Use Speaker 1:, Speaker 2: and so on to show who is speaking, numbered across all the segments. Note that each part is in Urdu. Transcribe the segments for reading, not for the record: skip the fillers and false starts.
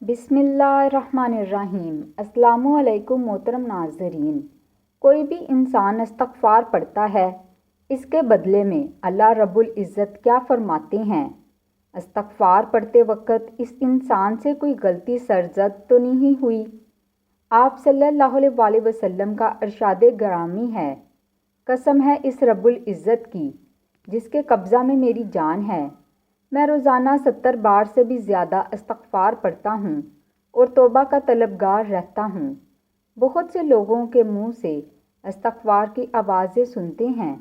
Speaker 1: بسم اللہ الرحمن الرحیم۔ السلام علیکم محترم ناظرین۔ کوئی بھی انسان استغفار پڑھتا ہے، اس کے بدلے میں اللہ رب العزت کیا فرماتے ہیں؟ استغفار پڑھتے وقت اس انسان سے کوئی غلطی سرزد تو نہیں ہوئی؟ آپ صلی اللہ علیہ وآلہ وسلم کا ارشاد گرامی ہے، قسم ہے اس رب العزت کی جس کے قبضہ میں میری جان ہے، میں روزانہ 70 بار سے بھی زیادہ استغفار پڑھتا ہوں اور توبہ کا طلبگار رہتا ہوں۔ بہت سے لوگوں کے منہ سے استغفار کی آوازیں سنتے ہیں۔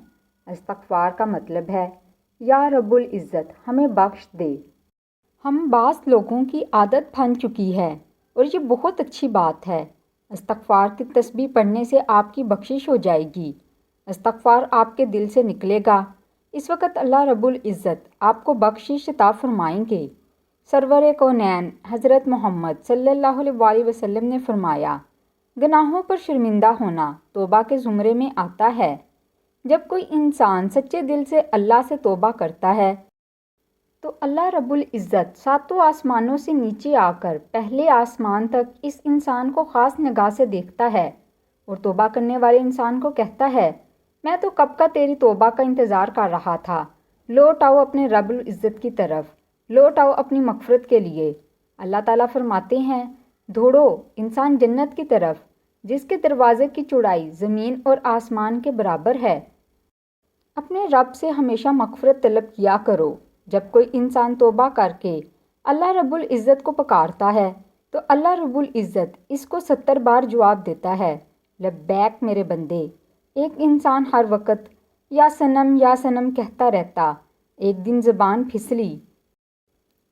Speaker 1: استغفار کا مطلب ہے یا رب العزت ہمیں بخش دے۔ ہم بعض لوگوں کی عادت بن چکی ہے اور یہ بہت اچھی بات ہے۔ استغفار کی تسبیح پڑھنے سے آپ کی بخشش ہو جائے گی، استغفار آپ کے دل سے نکلے گا، اس وقت اللہ رب العزت آپ کو بخشش عطا فرمائیں گے۔ سرور کونین حضرت محمد صلی اللہ علیہ وآلہ وسلم نے فرمایا، گناہوں پر شرمندہ ہونا توبہ کے زمرے میں آتا ہے۔ جب کوئی انسان سچے دل سے اللہ سے توبہ کرتا ہے تو اللہ رب العزت ساتوں آسمانوں سے نیچے آ کر پہلے آسمان تک اس انسان کو خاص نگاہ سے دیکھتا ہے اور توبہ کرنے والے انسان کو کہتا ہے، میں تو کب کا تیری توبہ کا انتظار کر رہا تھا، لوٹ آؤ اپنے رب العزت کی طرف، لوٹ آؤ اپنی مغفرت کے لیے۔ اللہ تعالیٰ فرماتے ہیں، دوڑو انسان جنت کی طرف جس کے دروازے کی چوڑائی زمین اور آسمان کے برابر ہے۔ اپنے رب سے ہمیشہ مغفرت طلب کیا کرو۔ جب کوئی انسان توبہ کر کے اللہ رب العزت کو پکارتا ہے تو اللہ رب العزت اس کو 70 بار جواب دیتا ہے، لبیک میرے بندے۔ ایک انسان ہر وقت یا سنم کہتا رہتا، ایک دن زبان پھسلی۔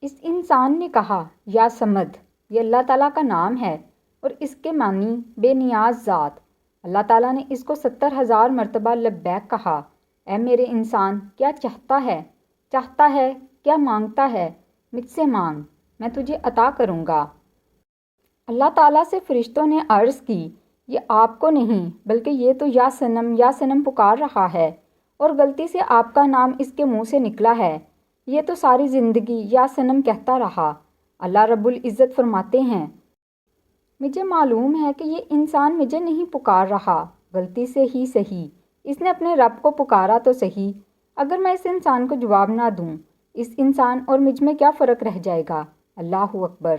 Speaker 1: اس انسان نے کہا، یا سمد، یہ اللہ تعالیٰ کا نام ہے اور اس کے معنی بے نیاز ذات۔ اللہ تعالیٰ نے اس کو 70,000 مرتبہ لبیک کہا، اے میرے انسان، کیا چاہتا ہے کیا مانگتا ہے، مجھ سے مانگ، میں تجھے عطا کروں گا۔ اللہ تعالیٰ سے فرشتوں نے عرض کی، یہ آپ کو نہیں بلکہ یہ تو یا سنم پکار رہا ہے اور غلطی سے آپ کا نام اس کے منہ سے نکلا ہے، یہ تو ساری زندگی یا سنم کہتا رہا۔ اللہ رب العزت فرماتے ہیں، مجھے معلوم ہے کہ یہ انسان مجھے نہیں پکار رہا، غلطی سے ہی صحیح، اس نے اپنے رب کو پکارا تو صحیح، اگر میں اس انسان کو جواب نہ دوں، اس انسان اور مجھ میں کیا فرق رہ جائے گا۔ اللہ اکبر۔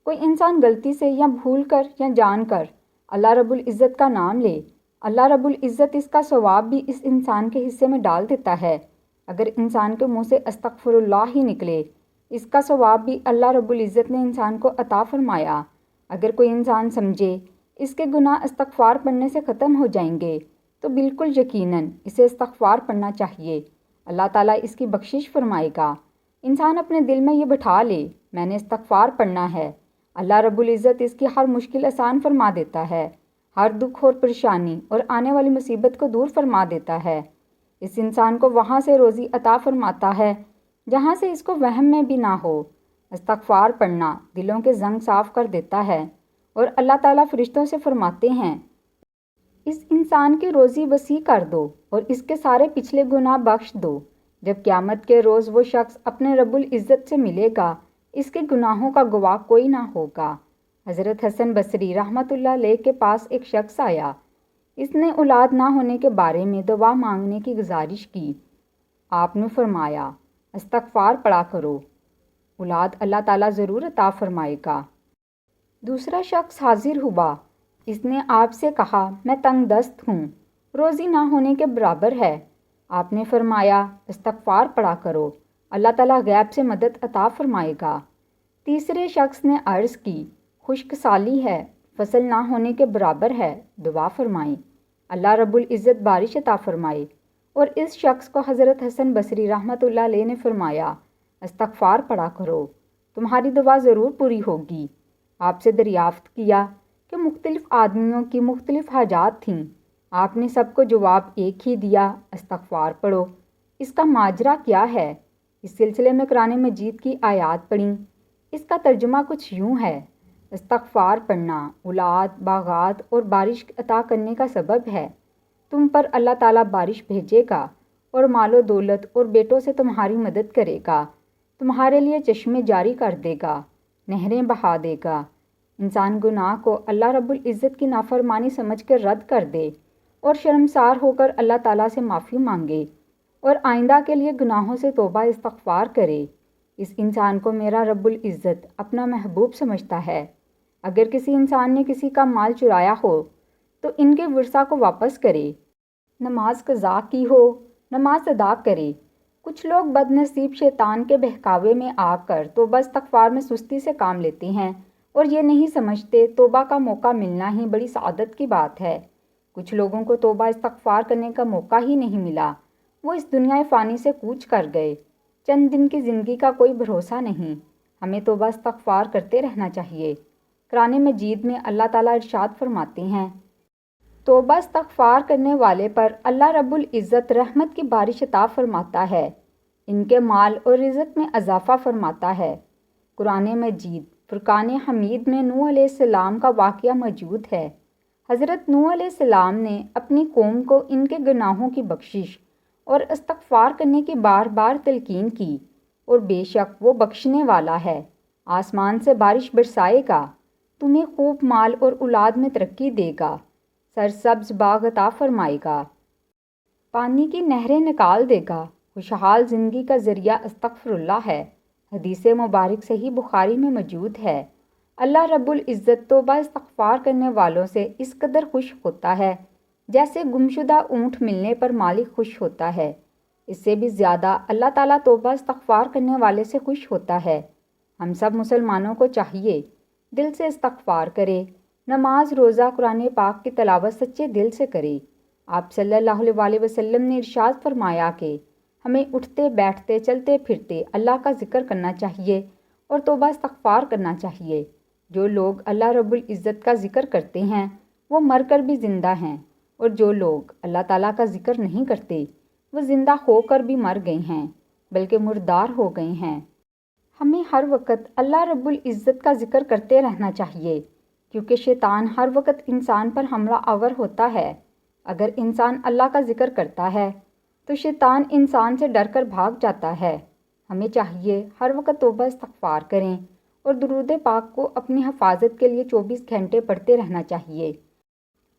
Speaker 1: کوئی انسان غلطی سے یا بھول کر یا جان کر اللہ رب العزت کا نام لے، اللہ رب العزت اس کا ثواب بھی اس انسان کے حصے میں ڈال دیتا ہے۔ اگر انسان کے منہ سے استغفر اللہ ہی نکلے، اس کا ثواب بھی اللہ رب العزت نے انسان کو عطا فرمایا۔ اگر کوئی انسان سمجھے اس کے گناہ استغفار پڑھنے سے ختم ہو جائیں گے تو بالکل یقیناً اسے استغفار پڑھنا چاہیے، اللہ تعالیٰ اس کی بخشش فرمائے گا۔ انسان اپنے دل میں یہ بٹھا لے، میں نے استغفار پڑھنا ہے، اللہ رب العزت اس کی ہر مشکل آسان فرما دیتا ہے، ہر دکھ اور پریشانی اور آنے والی مصیبت کو دور فرما دیتا ہے۔ اس انسان کو وہاں سے روزی عطا فرماتا ہے جہاں سے اس کو وہم میں بھی نہ ہو۔ استغفار پڑھنا دلوں کے زنگ صاف کر دیتا ہے اور اللہ تعالیٰ فرشتوں سے فرماتے ہیں، اس انسان کی روزی وسیع کر دو اور اس کے سارے پچھلے گناہ بخش دو۔ جب قیامت کے روز وہ شخص اپنے رب العزت سے ملے گا، اس کے گناہوں کا گواہ کوئی نہ ہوگا۔ حضرت حسن بصری رحمۃ اللہ علیہ کے پاس ایک شخص آیا، اس نے اولاد نہ ہونے کے بارے میں دعا مانگنے کی گزارش کی۔ آپ نے فرمایا، استغفار پڑھا کرو، اولاد اللہ تعالیٰ ضرور عطا فرمائے گا۔ دوسرا شخص حاضر ہوا، اس نے آپ سے کہا، میں تنگ دست ہوں، روزی نہ ہونے کے برابر ہے۔ آپ نے فرمایا، استغفار پڑھا کرو، اللہ تعالیٰ غیب سے مدد عطا فرمائے گا۔ تیسرے شخص نے عرض کی، خشک سالی ہے، فصل نہ ہونے کے برابر ہے، دعا فرمائیں، اللہ رب العزت بارش عطا فرمائے۔ اور اس شخص کو حضرت حسن بصری رحمۃ اللہ علیہ نے فرمایا، استغفار پڑھا کرو، تمہاری دعا ضرور پوری ہوگی۔ آپ سے دریافت کیا کہ مختلف آدمیوں کی مختلف حاجات تھیں، آپ نے سب کو جواب ایک ہی دیا، استغفار پڑھو۔ اس کا ماجرا کیا ہے؟ اس سلسلے میں قرآن مجید کی آیات پڑھیں۔ اس کا ترجمہ کچھ یوں ہے، استغفار پڑھنا اولاد، باغات اور بارش عطا کرنے کا سبب ہے۔ تم پر اللہ تعالیٰ بارش بھیجے گا اور مال و دولت اور بیٹوں سے تمہاری مدد کرے گا، تمہارے لیے چشمے جاری کر دے گا، نہریں بہا دے گا۔ انسان گناہ کو اللہ رب العزت کی نافرمانی سمجھ کر رد کر دے اور شرمسار ہو کر اللہ تعالیٰ سے معافی مانگے اور آئندہ کے لیے گناہوں سے توبہ استغفار کرے، اس انسان کو میرا رب العزت اپنا محبوب سمجھتا ہے۔ اگر کسی انسان نے کسی کا مال چرایا ہو تو ان کے ورثہ کو واپس کرے، نماز قضا کی ہو نماز ادا کرے۔ کچھ لوگ بد نصیب شیطان کے بہکاوے میں آ کر توبہ استغفار میں سستی سے کام لیتے ہیں اور یہ نہیں سمجھتے توبہ کا موقع ملنا ہی بڑی سعادت کی بات ہے۔ کچھ لوگوں کو توبہ استغفار کرنے کا موقع ہی نہیں ملا، وہ اس دنیا فانی سے کوچ کر گئے۔ چند دن کی زندگی کا کوئی بھروسہ نہیں، ہمیں توبہ استغفار کرتے رہنا چاہیے۔ قرآن مجید میں اللہ تعالیٰ ارشاد فرماتے ہیں، توبہ استغفار کرنے والے پر اللہ رب العزت رحمت کی بارش عطا فرماتا ہے، ان کے مال اور رزق میں اضافہ فرماتا ہے۔ قرآن مجید فرقان حمید میں نوح علیہ السلام کا واقعہ موجود ہے۔ حضرت نوح علیہ السلام نے اپنی قوم کو ان کے گناہوں کی بخشش اور استغفار کرنے کی بار بار تلقین کی، اور بے شک وہ بخشنے والا ہے، آسمان سے بارش برسائے گا، تمہیں خوب مال اور اولاد میں ترقی دے گا، سرسبز باغ عطا فرمائے گا، پانی کی نہریں نکال دے گا۔ خوشحال زندگی کا ذریعہ استغفر اللہ ہے۔ حدیث مبارک صحیح بخاری میں موجود ہے، اللہ رب العزت توبہ استغفار کرنے والوں سے اس قدر خوش ہوتا ہے جیسے گمشدہ اونٹ ملنے پر مالک خوش ہوتا ہے۔ اس سے بھی زیادہ اللہ تعالیٰ توبہ استغفار کرنے والے سے خوش ہوتا ہے۔ ہم سب مسلمانوں کو چاہیے دل سے استغفار کرے، نماز روزہ قرآن پاک کی تلاوت سچے دل سے کرے۔ آپ صلی اللہ علیہ وسلم نے ارشاد فرمایا کہ ہمیں اٹھتے بیٹھتے چلتے پھرتے اللہ کا ذکر کرنا چاہیے اور توبہ استغفار کرنا چاہیے۔ جو لوگ اللہ رب العزت کا ذکر کرتے ہیں وہ مر کر بھی زندہ ہیں، اور جو لوگ اللہ تعالیٰ کا ذکر نہیں کرتے وہ زندہ ہو کر بھی مر گئے ہیں، بلکہ مردار ہو گئے ہیں۔ ہمیں ہر وقت اللہ رب العزت کا ذکر کرتے رہنا چاہیے، کیونکہ شیطان ہر وقت انسان پر حملہ آور ہوتا ہے۔ اگر انسان اللہ کا ذکر کرتا ہے تو شیطان انسان سے ڈر کر بھاگ جاتا ہے۔ ہمیں چاہیے ہر وقت توبہ استغفار کریں اور درود پاک کو اپنی حفاظت کے لیے 24 گھنٹے پڑھتے رہنا چاہیے۔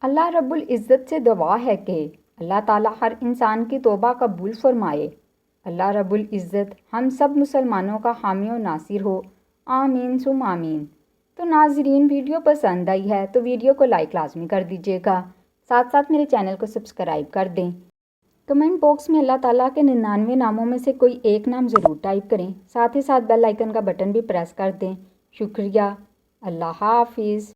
Speaker 1: اللہ رب العزت سے دعا ہے کہ اللہ تعالیٰ ہر انسان کی توبہ قبول فرمائے۔ اللہ رب العزت ہم سب مسلمانوں کا حامی و ناصر ہو، آمین ثم آمین۔ تو ناظرین، ویڈیو پسند آئی ہے تو ویڈیو کو لائک لازمی کر دیجیے گا، ساتھ ساتھ میرے چینل کو سبسکرائب کر دیں۔ کمنٹ باکس میں اللہ تعالیٰ کے 99 ناموں میں سے کوئی ایک نام ضرور ٹائپ کریں، ساتھ ہی ساتھ بیل آئیکن کا بٹن بھی پریس کر دیں۔ شکریہ۔ اللہ حافظ۔